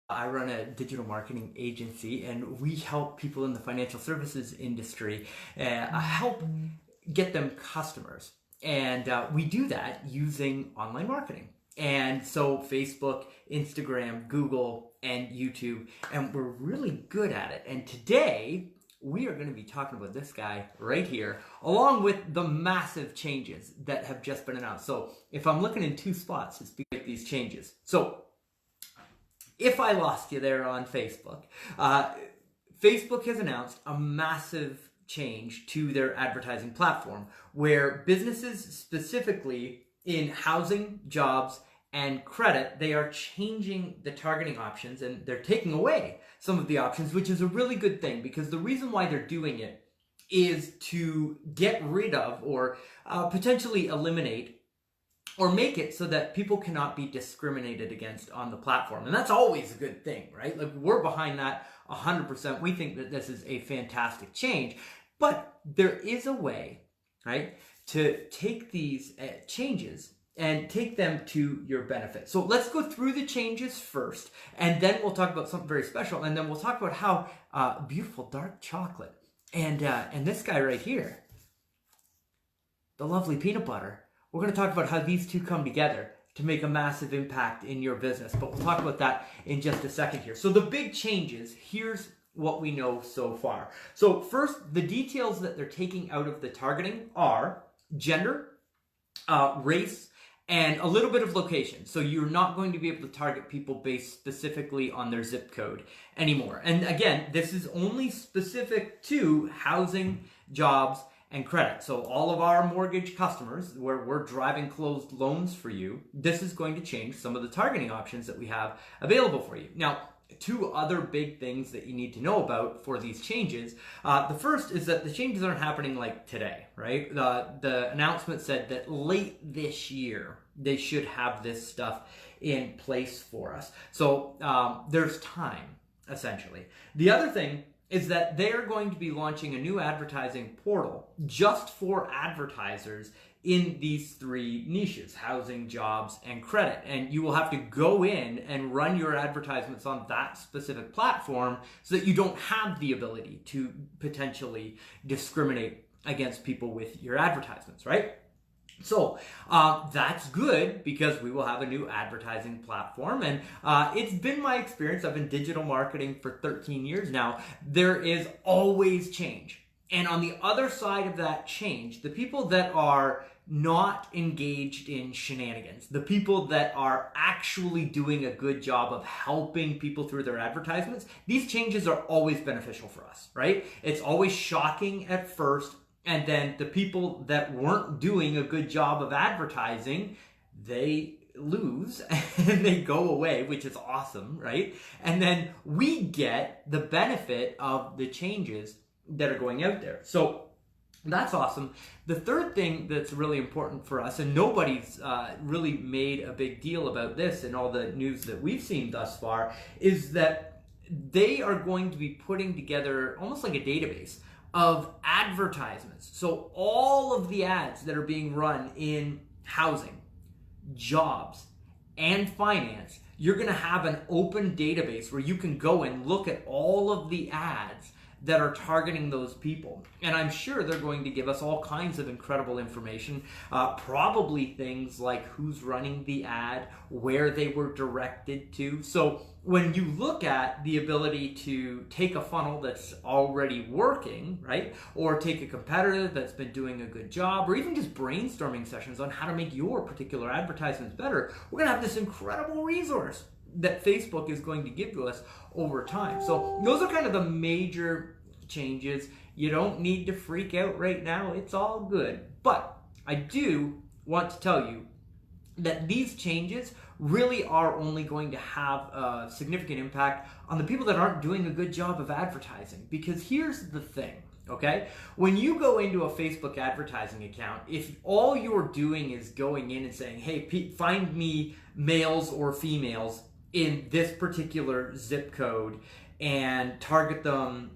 I run a digital marketing agency, and we help people in the financial services industry help get them customers. And we do that using online marketing. And so Facebook, Instagram, Google, and YouTube, and we're really good at it. And today, we are going to be talking about this guy right here, along with the massive changes that have just been announced. So if I'm looking in two spots, it's because of these changes. So if I lost you there on Facebook, Facebook has announced a massive change to their advertising platform where businesses, specifically in housing, jobs, and credit, they are changing the targeting options, and they're taking away some of the options, which is a really good thing, because the reason why they're doing it is to get rid of or potentially eliminate or make it so that people cannot be discriminated against on the platform. And that's always a good thing, right? Like, we're behind that 100%. We think that this is a fantastic change, but there is a way, right, to take these changes and take them to your benefit. So let's go through the changes first, and then we'll talk about something very special, and then we'll talk about how beautiful dark chocolate and this guy right here, the lovely peanut butter, we're going to talk about how these two come together to make a massive impact in your business. But we'll talk about that in just a second here. So the big changes, here's what we know so far. So first, the details that they're taking out of the targeting are gender, race, and a little bit of location. So you're not going to be able to target people based specifically on their zip code anymore. And again, this is only specific to housing, jobs, and credit. So all of our mortgage customers, where we're driving closed loans for you, this is going to change some of the targeting options that we have available for you. Now, two other big things that you need to know about for these changes. The first is that the changes aren't happening like today, right? The announcement said that late this year, they should have this stuff in place for us. So there's time, essentially. The other thing is that they're going to be launching a new advertising portal just for advertisers in these three niches: housing, jobs, and credit. And you will have to go in and run your advertisements on that specific platform so that you don't have the ability to potentially discriminate against people with your advertisements, right? So that's good, because we will have a new advertising platform, and it's been my experience. I've been digital marketing for 13 years now. There is always change. And on the other side of that change, the people that are not engaged in shenanigans, the people that are actually doing a good job of helping people through their advertisements, these changes are always beneficial for us, right? It's always shocking at first. And then the people that weren't doing a good job of advertising, they lose and they go away, which is awesome, right? And then we get the benefit of the changes that are going out there. So that's awesome. The third thing that's really important for us, and nobody's really made a big deal about this in all the news that we've seen thus far, is that they are going to be putting together almost like a database of advertisements. So all of the ads that are being run in housing, jobs, and finance, you're going to have an open database where you can go and look at all of the ads that are targeting those people. And I'm sure they're going to give us all kinds of incredible information, probably things like who's running the ad, where they were directed to. So when you look at the ability to take a funnel that's already working, right, or take a competitor that's been doing a good job, or even just brainstorming sessions on how to make your particular advertisements better, we're going to have this incredible resource that Facebook is going to give to us over time. So those are kind of the major changes. You don't need to freak out right now. It's all good. But I do want to tell you that these changes really are only going to have a significant impact on the people that aren't doing a good job of advertising. Because here's the thing, okay? When you go into a Facebook advertising account, if all you're doing is going in and saying, hey, find me males or females in this particular zip code and target them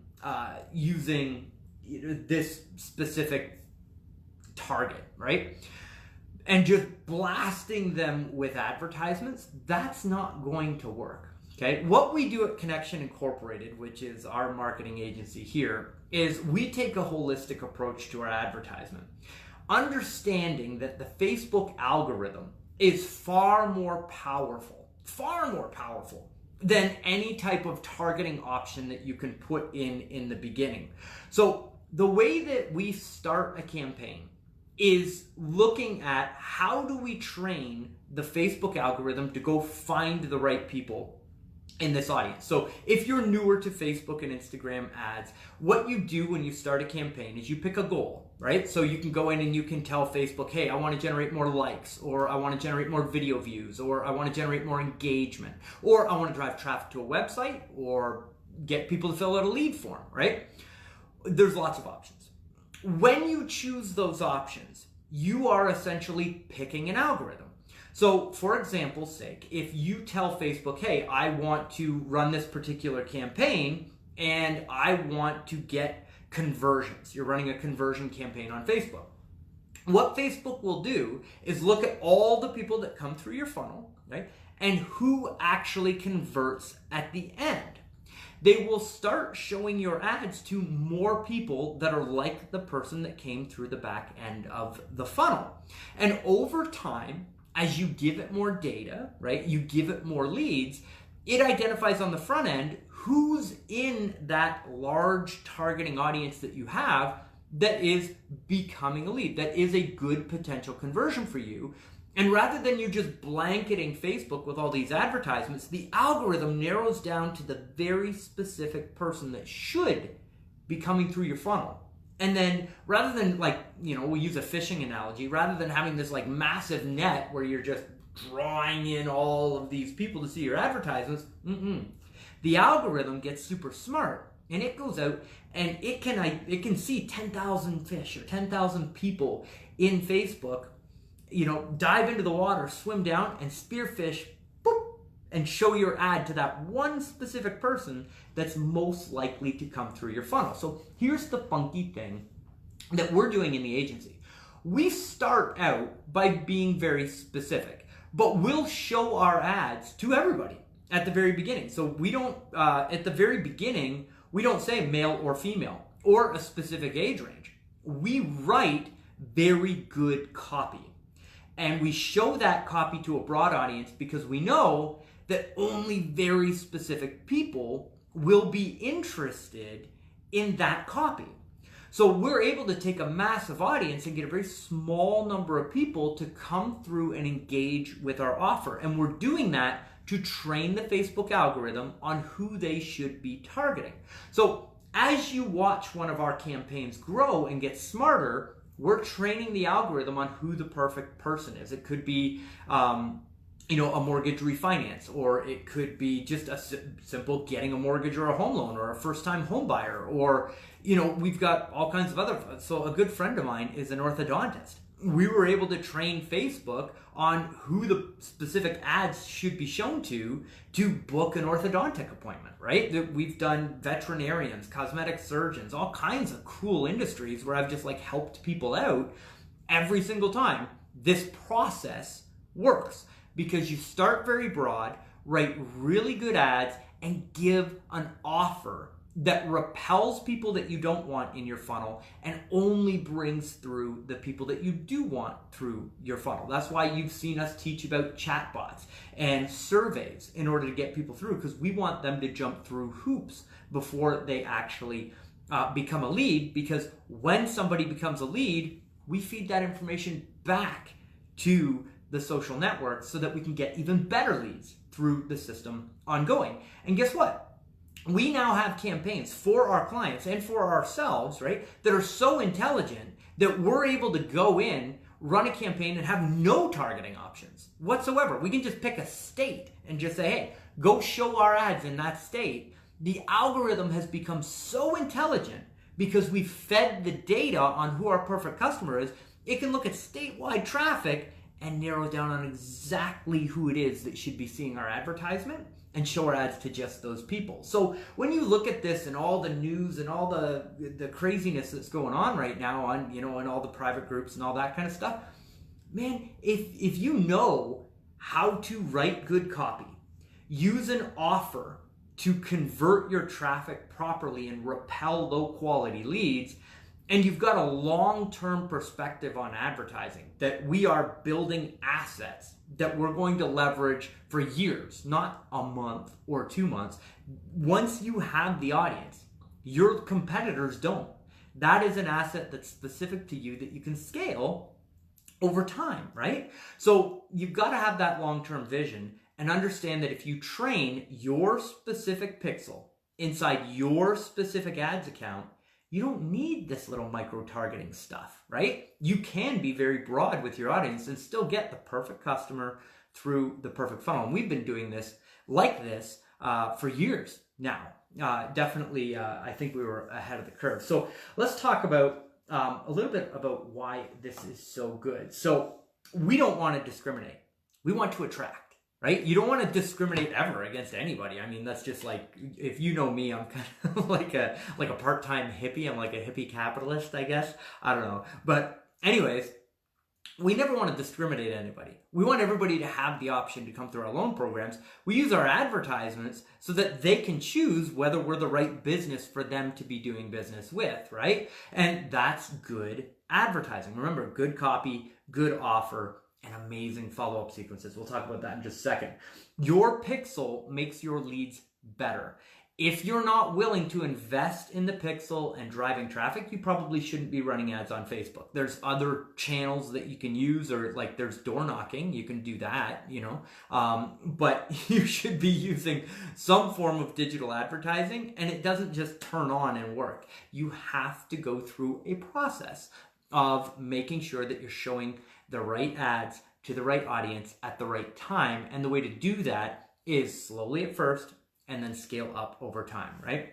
using this specific target, right? And just blasting them with advertisements, that's not going to work. Okay, what we do at Connection Incorporated, which is our marketing agency here, is we take a holistic approach to our advertisement, understanding that the Facebook algorithm is far more powerful than any type of targeting option that you can put in the beginning. So the way that we start a campaign is looking at how do we train the Facebook algorithm to go find the right people in this audience. So if you're newer to Facebook and Instagram ads, what you do when you start a campaign is you pick a goal, right? So you can go in and you can tell Facebook, hey, I want to generate more likes, or I want to generate more video views, or I want to generate more engagement, or I want to drive traffic to a website, or get people to fill out a lead form, right? There's lots of options. When you choose those options, you are essentially picking an algorithm. So for example's sake, if you tell Facebook, hey, I want to run this particular campaign and I want to get conversions. You're running a conversion campaign on Facebook. What Facebook will do is look at all the people that come through your funnel, right? And who actually converts at the end. They will start showing your ads to more people that are like the person that came through the back end of the funnel. And over time, as you give it more data, right, you give it more leads, it identifies on the front end who's in that large targeting audience that you have that is becoming a lead, that is a good potential conversion for you. And rather than you just blanketing Facebook with all these advertisements, the algorithm narrows down to the very specific person that should be coming through your funnel. And then rather than, like, you know, we'll use a fishing analogy, rather than having this like massive net where you're just drawing in all of these people to see your advertisements, the algorithm gets super smart and it goes out and it can see 10,000 fish or 10,000 people in Facebook, you know, dive into the water, swim down and spearfish, boop, and show your ad to that one specific person that's most likely to come through your funnel. So here's the funky thing that we're doing in the agency. We start out by being very specific, but we'll show our ads to everybody at the very beginning. So we don't, at the very beginning, we don't say male or female or a specific age range. We write very good copy. And we show that copy to a broad audience because we know that only very specific people will be interested in that copy. So we're able to take a massive audience and get a very small number of people to come through and engage with our offer. And we're doing that to train the Facebook algorithm on who they should be targeting. So as you watch one of our campaigns grow and get smarter, we're training the algorithm on who the perfect person is. It could be you know, a mortgage refinance, or it could be just a simple getting a mortgage or a home loan, or a first-time home buyer, or, you know, we've got all kinds of other. So a good friend of mine is an orthodontist. We were able to train Facebook on who the specific ads should be shown to book an orthodontic appointment, right? We've done veterinarians, cosmetic surgeons, all kinds of cool industries where I've just like helped people out every single time. This process works because you start very broad, write really good ads, and give an offer that repels people that you don't want in your funnel and only brings through the people that you do want through your funnel. That's why you've seen us teach about chatbots and surveys in order to get people through, because we want them to jump through hoops before they actually become a lead, because when somebody becomes a lead, we feed that information back to the social network so that we can get even better leads through the system ongoing. And guess what? We now have campaigns for our clients and for ourselves, right, that are so intelligent that we're able to go in, run a campaign, and have no targeting options whatsoever. We can just pick a state and just say, hey, go show our ads in that state. The algorithm has become so intelligent because we fed the data on who our perfect customer is. It can look at statewide traffic and narrow down on exactly who it is that should be seeing our advertisement and show our ads to just those people. So when you look at this and all the news and all the craziness that's going on right now on, you know, in all the private groups and all that kind of stuff, man, if you know how to write good copy, use an offer to convert your traffic properly and repel low quality leads, and you've got a long-term perspective on advertising, that we are building assets that we're going to leverage for years, not a month or 2 months. Once you have the audience, your competitors don't. That is an asset that's specific to you that you can scale over time, right? So you've got to have that long-term vision and understand that if you train your specific pixel inside your specific ads account, you don't need this little micro-targeting stuff, right? You can be very broad with your audience and still get the perfect customer through the perfect funnel. And we've been doing this like this for years now. Definitely, I think we were ahead of the curve. So let's talk about a little bit about why this is so good. So we don't want to discriminate. We want to attract, right? You don't want to discriminate ever against anybody. I mean, that's just like, if you know me, I'm kind of like a part-time hippie. I'm like a hippie capitalist, I guess. I don't know. But anyways, we never want to discriminate anybody. We want everybody to have the option to come through our loan programs. We use our advertisements so that they can choose whether we're the right business for them to be doing business with, right? And that's good advertising. Remember, good copy, good offer, and amazing follow-up sequences. We'll talk about that in just a second. Your pixel makes your leads better. If you're not willing to invest in the pixel and driving traffic, you probably shouldn't be running ads on Facebook. There's other channels that you can use, or like there's door knocking. You can do that, you know. But you should be using some form of digital advertising, and it doesn't just turn on and work. You have to go through a process of making sure that you're showing the right ads to the right audience at the right time. And the way to do that is slowly at first, and then scale up over time, right?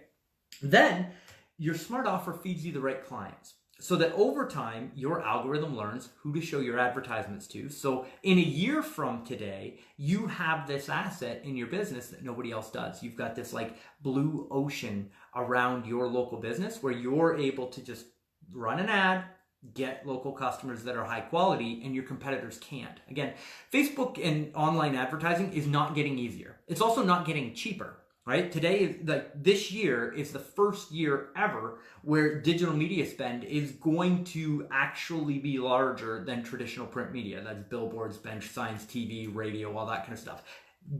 Then your smart offer feeds you the right clients, so that over time, your algorithm learns who to show your advertisements to. So in a year from today, you have this asset in your business that nobody else does. You've got this like blue ocean around your local business where you're able to just run an ad, get local customers that are high quality, and your competitors can't. Again, Facebook and online advertising is not getting easier. It's also not getting cheaper. Right? Today, like this year, is the first year ever where digital media spend is going to actually be larger than traditional print media. That's billboards, bench signs, TV, radio, all that kind of stuff.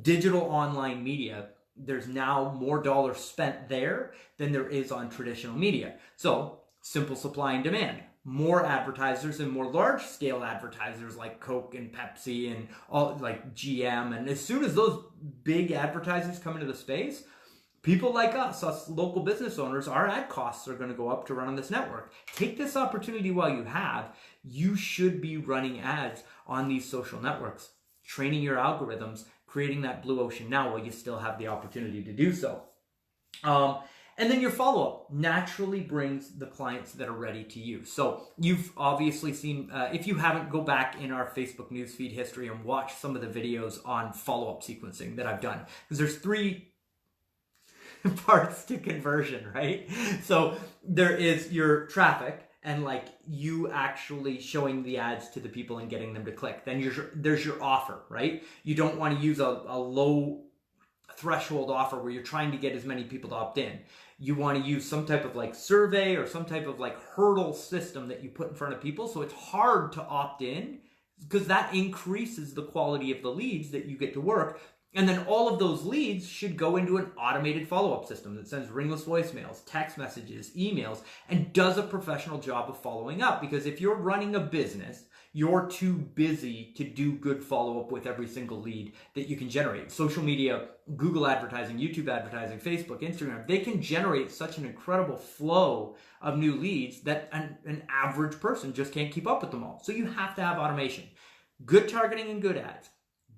Digital online media, there's now more dollars spent there than there is on traditional media. So, simple supply and demand. More advertisers and more large-scale advertisers like Coke and Pepsi and all like GM. And as soon as those big advertisers come into the space, people like us local business owners, our ad costs are going to go up to run on this network. Take this opportunity while you have. You should be running ads on these social networks, training your algorithms, creating that blue ocean now while you still have the opportunity to do so. And then your follow-up naturally brings the clients that are ready to you. So you've obviously seen, if you haven't, go back in our Facebook newsfeed history and watch some of the videos on follow-up sequencing that I've done. Because there's 3 parts to conversion, right? So there is your traffic and like you actually showing the ads to the people and getting them to click. Then there's your offer, right? You don't want to use a low threshold offer where you're trying to get as many people to opt in. You want to use some type of like survey or some type of like hurdle system that you put in front of people so it's hard to opt in, because that increases the quality of the leads that you get to work. And then all of those leads should go into an automated follow-up system that sends ringless voicemails, text messages, emails, and does a professional job of following up. Because if you're running a business, you're too busy to do good follow-up with every single lead that you can generate. Social media, Google advertising, YouTube advertising, Facebook, Instagram, they can generate such an incredible flow of new leads that an average person just can't keep up with them all. So you have to have automation. Good targeting and good ads,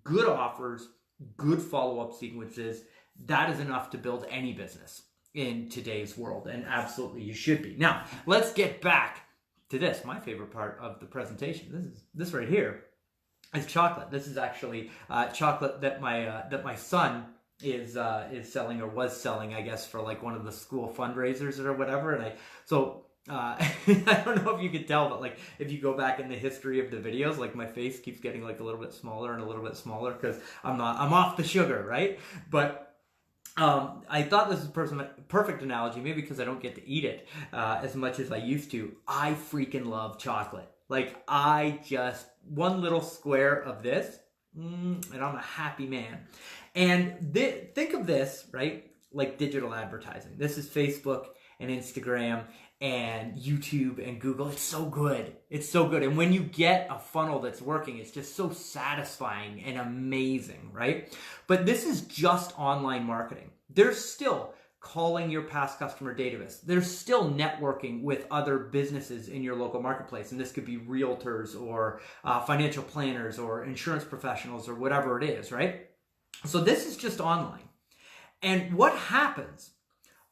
good offers, good follow-up sequences. That is enough to build any business in today's world, and absolutely you should be. Now, let's get back to this, my favorite part of the presentation. This right here is chocolate. This is actually chocolate that my son is selling, or was selling, I guess, for like one of the school fundraisers or whatever. And I don't know if you could tell, but like if you go back in the history of the videos, like my face keeps getting like a little bit smaller and a little bit smaller because I'm off the sugar, right? But I thought this was a perfect analogy, maybe because I don't get to eat it as much as I used to. I freaking love chocolate. Like one little square of this, and I'm a happy man. And think of this, right? Like digital advertising. This is Facebook and Instagram and YouTube and Google. It's so good. It's so good. And when you get a funnel that's working, it's just so satisfying and amazing, right? But this is just online marketing. There's still calling your past customer database. There's still networking with other businesses in your local marketplace. And this could be realtors or financial planners or insurance professionals or whatever it is, right? So this is just online. And what happens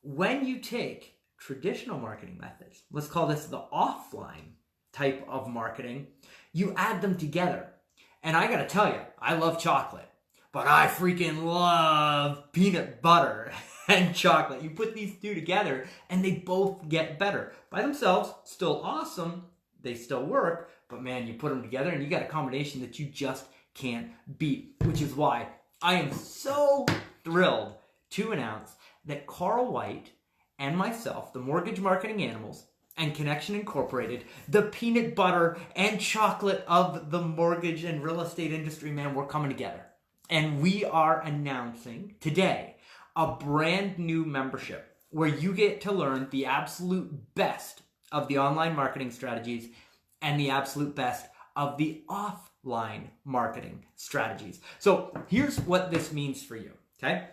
when you take traditional marketing methods, let's call this the offline type of marketing, you add them together. And I gotta tell you, I love chocolate, but I freaking love peanut butter and chocolate. You put these two together and they both get better. By themselves, still awesome, they still work, but man, you put them together and you got a combination that you just can't beat, which is why I am so thrilled to announce that Carl White and myself, the Mortgage Marketing Animals, and Connection Incorporated, the peanut butter and chocolate of the mortgage and real estate industry, man, we're coming together. And we are announcing today a brand new membership where you get to learn the absolute best of the online marketing strategies and the absolute best of the offline marketing strategies. So here's what this means for you, okay?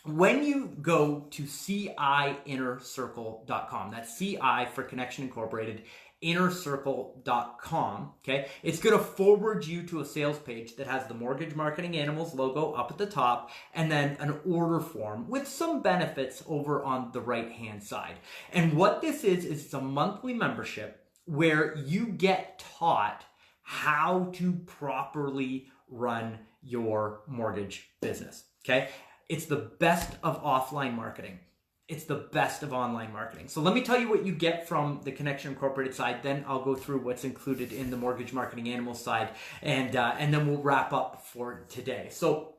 When you go to CIInnercircle.com, that's CI for Connection Incorporated, innercircle.com, okay? It's going to forward you to a sales page that has the Mortgage Marketing Animals logo up at the top and then an order form with some benefits over on the right-hand side. And what this is it's a monthly membership where you get taught how to properly run your mortgage business, okay? It's the best of offline marketing. It's the best of online marketing. So let me tell you what you get from the Connection Incorporated side. Then I'll go through what's included in the Mortgage Marketing Animals side, and then we'll wrap up for today. So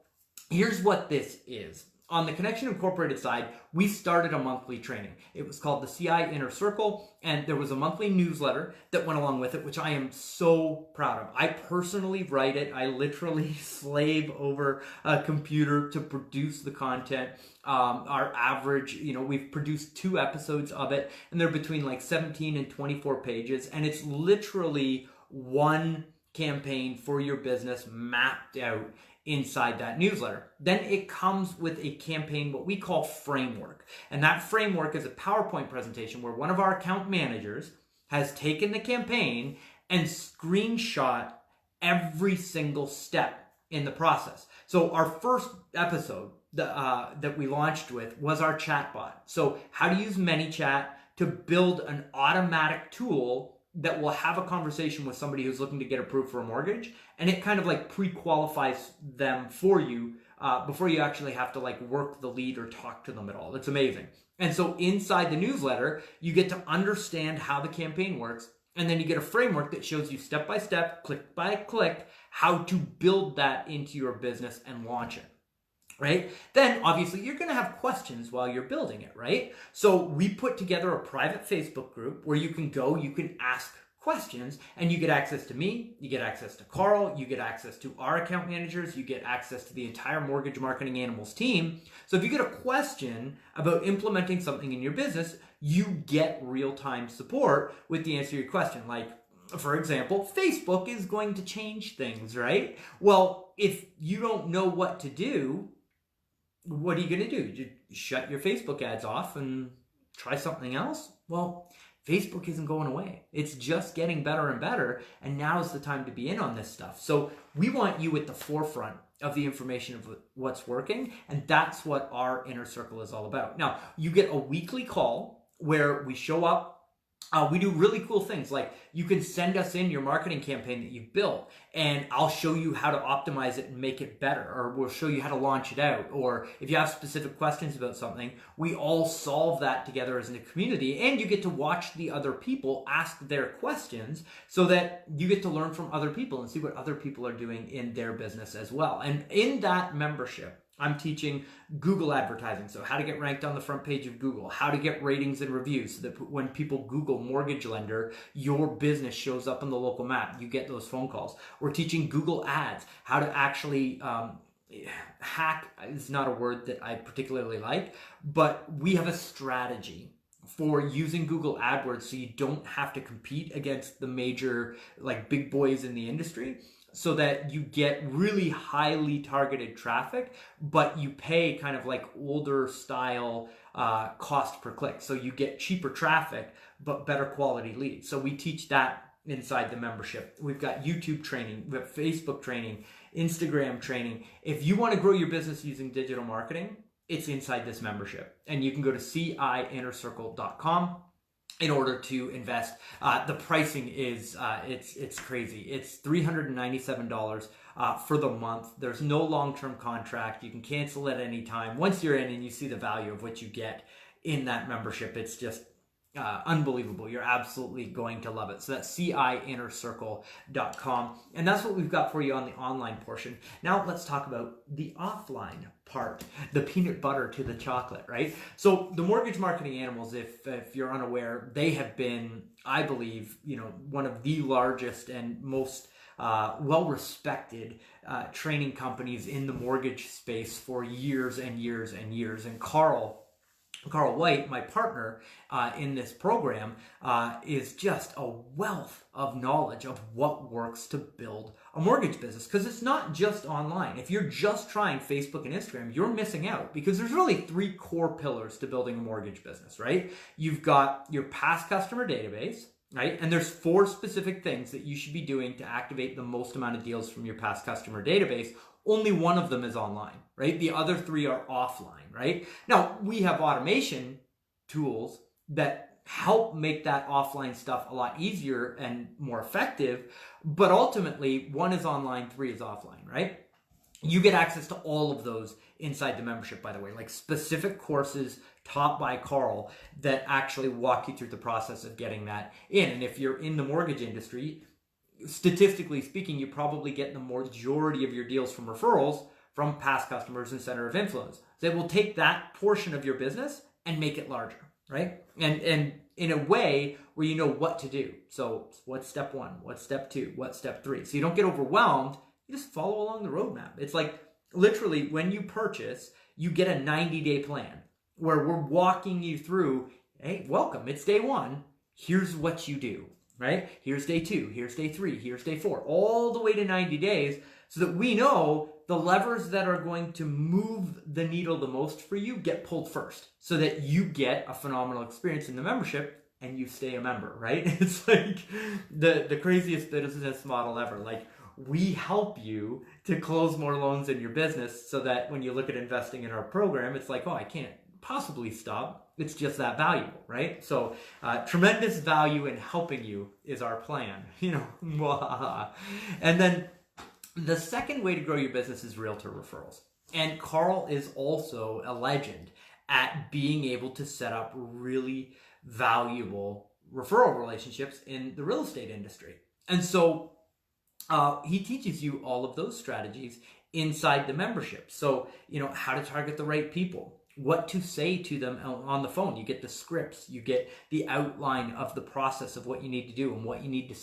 here's what this is. On the Connection Incorporated side, we started a monthly training. It was called the CI Inner Circle, and there was a monthly newsletter that went along with it, which I am so proud of. I personally write it. I literally slave over a computer to produce the content. Our average, we've produced 2 episodes of it, and they're between like 17 and 24 pages, and it's literally one campaign for your business mapped out inside that newsletter. Then it comes with a campaign, what we call framework. And that framework is a PowerPoint presentation where one of our account managers has taken the campaign and screenshot every single step in the process. So our first episode that we launched with was our chatbot. So how to use ManyChat to build an automatic tool that will have a conversation with somebody who's looking to get approved for a mortgage, and it kind of like pre-qualifies them for you before you actually have to like work the lead or talk to them at all. It's amazing. And so inside the newsletter, you get to understand how the campaign works, and then you get a framework that shows you step by step, click by click, how to build that into your business and launch it. Right? Then obviously you're going to have questions while you're building it, right? So we put together a private Facebook group where you can go, you can ask questions, and you get access to me, you get access to Carl, you get access to our account managers, you get access to the entire Mortgage Marketing Animals team. So if you get a question about implementing something in your business, you get real-time support with the answer to your question. Like, for example, Facebook is going to change things, right? Well, if you don't know what to do, what are you going to do? You shut your Facebook ads off and try something else? Well, Facebook isn't going away. It's just getting better and better, and now's the time to be in on this stuff. So we want you at the forefront of the information of what's working, and that's what our Inner Circle is all about. Now, you get a weekly call where we show up, we do really cool things like you can send us in your marketing campaign that you've built, and I'll show you how to optimize it and make it better, or we'll show you how to launch it out. Or if you have specific questions about something, we all solve that together as a community, and you get to watch the other people ask their questions so that you get to learn from other people and see what other people are doing in their business as well. And in that membership, I'm teaching Google advertising, so how to get ranked on the front page of Google, how to get ratings and reviews so that when people Google mortgage lender, your business shows up on the local map. You get those phone calls. We're teaching Google Ads, how to actually hack is not a word that I particularly like, but we have a strategy for using Google AdWords so you don't have to compete against the major like big boys in the industry, so that you get really highly targeted traffic, but you pay kind of like older style cost per click. So you get cheaper traffic, but better quality leads. So we teach that inside the membership. We've got YouTube training, we have Facebook training, Instagram training. If you want to grow your business using digital marketing, it's inside this membership. And you can go to ciinnercircle.com in order to invest. The pricing is it's crazy. It's $397 for the month. There's no long-term contract. You can cancel at any time. Once you're in and you see the value of what you get in that membership, it's just unbelievable. You're absolutely going to love it. So that's ciinnercircle.com. And that's what we've got for you on the online portion. Now let's talk about the offline part, the peanut butter to the chocolate, right? So the Mortgage Marketing Animals, if you're unaware, they have been, I believe, one of the largest and most well-respected training companies in the mortgage space for years and years and years. And Carl White, my partner in this program, is just a wealth of knowledge of what works to build a mortgage business, because it's not just online. If you're just trying Facebook and Instagram, you're missing out, because there's really 3 core pillars to building a mortgage business, right? You've got your past customer database, right? And there's 4 specific things that you should be doing to activate the most amount of deals from your past customer database. Only one of them is online, right? The other 3 are offline, right? Now, we have automation tools that help make that offline stuff a lot easier and more effective, but ultimately, 1 is online, 3 is offline, right? You get access to all of those inside the membership, by the way, like specific courses taught by Carl that actually walk you through the process of getting that in. And if you're in the mortgage industry, statistically speaking, you probably get the majority of your deals from referrals from past customers and center of influence. They will take that portion of your business and make it larger, right? And in a way where you know what to do. So what's step 1? What's step 2? What's step 3? So you don't get overwhelmed. You just follow along the roadmap. It's like literally when you purchase, you get a 90-day plan where we're walking you through, hey, welcome, it's day 1. Here's what you do. Right? Here's day 2, here's day 3, here's day 4, all the way to 90 days, so that we know the levers that are going to move the needle the most for you get pulled first, so that you get a phenomenal experience in the membership and you stay a member, right? It's like the craziest business model ever. Like, we help you to close more loans in your business so that when you look at investing in our program, it's like, oh, I can't possibly stop. It's just that valuable, right? So tremendous value in helping you is our plan, And then the second way to grow your business is realtor referrals. And Carl is also a legend at being able to set up really valuable referral relationships in the real estate industry. And so he teaches you all of those strategies inside the membership. So, how to target the right people, what to say to them on the phone. You get the scripts, you get the outline of the process of what you need to do and what you need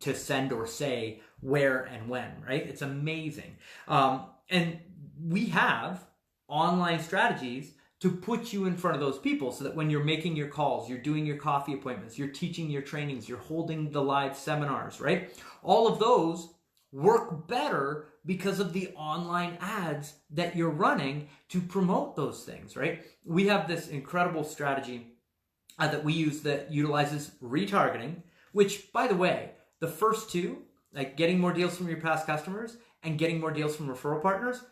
to send or say where and when, right? It's amazing. And we have online strategies to put you in front of those people so that when you're making your calls, you're doing your coffee appointments, you're teaching your trainings, you're holding the live seminars, right? All of those work better because of the online ads that you're running to promote those things, right? We have this incredible strategy that we use that utilizes retargeting, which, by the way, the first 2, like getting more deals from your past customers and getting more deals from referral partners,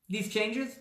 these changes,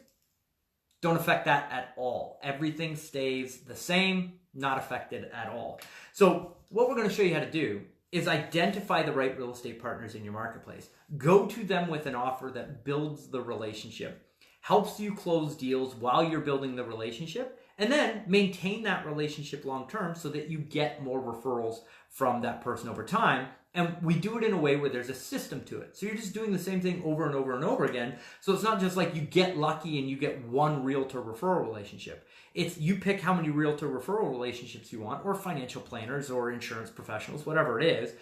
don't affect that at all. Everything stays the same, not affected at all. So what we're going to show you how to do is identify the right real estate partners in your marketplace. Go to them with an offer that builds the relationship, helps you close deals while you're building the relationship, and then maintain that relationship long term so that you get more referrals from that person over time. And we do it in a way where there's a system to it. So you're just doing the same thing over and over and over again. So it's not just like you get lucky and you get one realtor referral relationship. It's you pick how many realtor referral relationships you want, or financial planners or insurance professionals, whatever it is.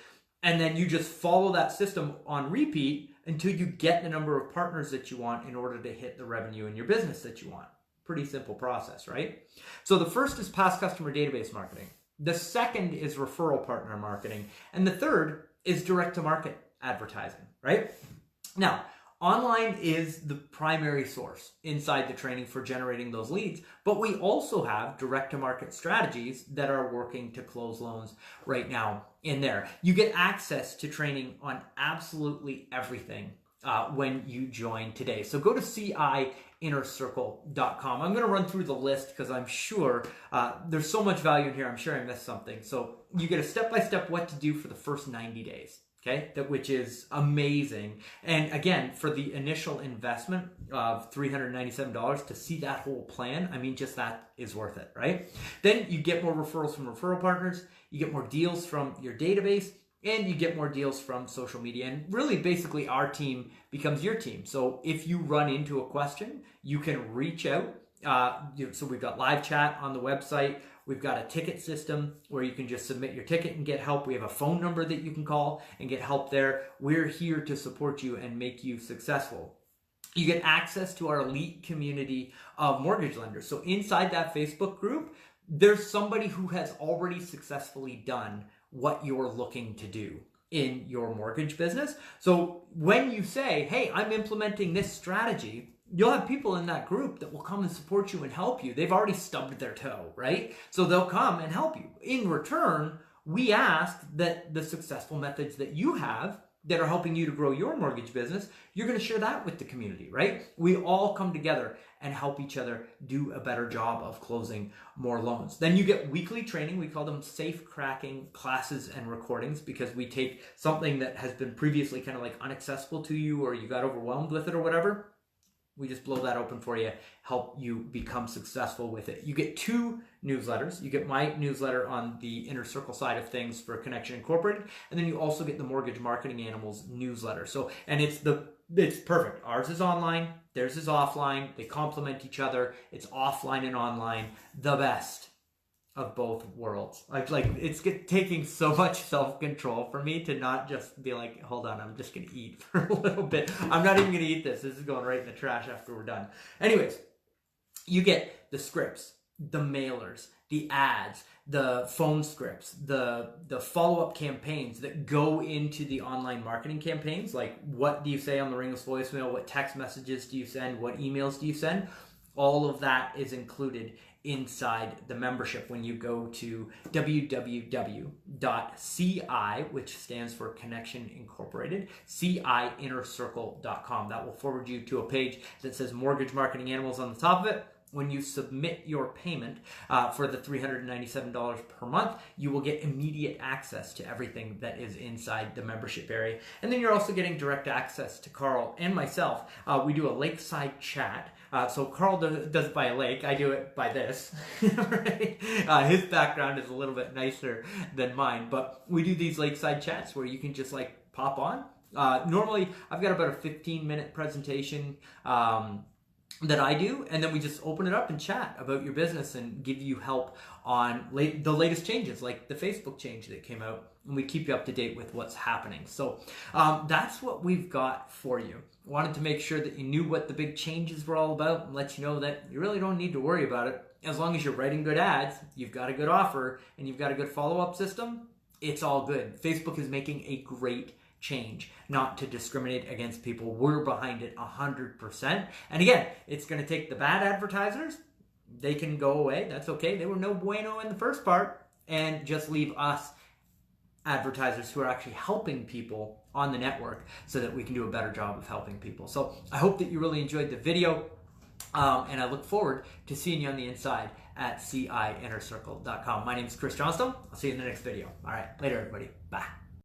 And then you just follow that system on repeat until you get the number of partners that you want in order to hit the revenue in your business that you want. Pretty simple process, right? So the first is past customer database marketing. The second is referral partner marketing. And the third is direct-to-market advertising, right? Now, online is the primary source inside the training for generating those leads, but we also have direct-to-market strategies that are working to close loans right now in there. You get access to training on absolutely everything when you join today. So go to CIInnercircle.com. I'm going to run through the list because I'm sure there's so much value in here. I'm sure I missed something. So you get a step-by-step what to do for the first 90 days. Okay, which is amazing. And again, for the initial investment of $397 to see that whole plan, I mean, just that is worth it, right? Then you get more referrals from referral partners, you get more deals from your database, and you get more deals from social media. And really, basically, our team becomes your team. So if you run into a question, you can reach out. So we've got live chat on the website. We've got a ticket system where you can just submit your ticket and get help. We have a phone number that you can call and get help there. We're here to support you and make you successful. You get access to our elite community of mortgage lenders. So inside that Facebook group, there's somebody who has already successfully done what you're looking to do in your mortgage business. So when you say, hey, I'm implementing this strategy, you'll have people in that group that will come and support you and help you. They've already stubbed their toe, right? So they'll come and help you. In return, we ask that the successful methods that you have that are helping you to grow your mortgage business, you're going to share that with the community, right? We all come together and help each other do a better job of closing more loans. Then you get weekly training. We call them safe cracking classes and recordings because we take something that has been previously kind of like inaccessible to you, or you got overwhelmed with it or whatever. We just blow that open for you, help you become successful with it. You get 2 newsletters. You get my newsletter on the Inner Circle side of things for Connection Incorporated, and then you also get the Mortgage Marketing Animals newsletter. So, and it's perfect. Ours is online, theirs is offline. They complement each other. It's offline and online, the best of both worlds. It's taking so much self-control for me to not just be like, hold on, I'm just gonna eat for a little bit. I'm not even gonna eat this. This is going right in the trash after we're done. Anyways, you get the scripts, the mailers, the ads, the phone scripts, the follow-up campaigns that go into the online marketing campaigns. Like, what do you say on the Ringless voicemail? What text messages do you send? What emails do you send? All of that is included inside the membership when you go to www.CI, which stands for Connection Incorporated, CIInnercircle.com. That will forward you to a page that says Mortgage Marketing Animals on the top of it. When you submit your payment for the $397 per month, you will get immediate access to everything that is inside the membership area. And then you're also getting direct access to Carl and myself. We do a lakeside chat. So Carl does it by a lake. I do it by this. Right? His background is a little bit nicer than mine, but we do these lakeside chats where you can just like pop on. Normally, I've got about a 15-minute presentation that I do, and then we just open it up and chat about your business and give you help on the latest changes, like the Facebook change that came out, and we keep you up to date with what's happening. So that's what we've got for you. Wanted to make sure that you knew what the big changes were all about and let you know that you really don't need to worry about it. As long as you're writing good ads, you've got a good offer, and you've got a good follow-up system, it's all good. Facebook is making a great change, not to discriminate against people. We're behind it 100%. And again, it's going to take the bad advertisers. They can go away. That's okay. They were no bueno in the first part, and just leave us advertisers who are actually helping people on the network so that we can do a better job of helping people. So I hope that you really enjoyed the video. And I look forward to seeing you on the inside at ciinnercircle.com. My name is Chris Johnstone. I'll see you in the next video. All right, later, everybody. Bye.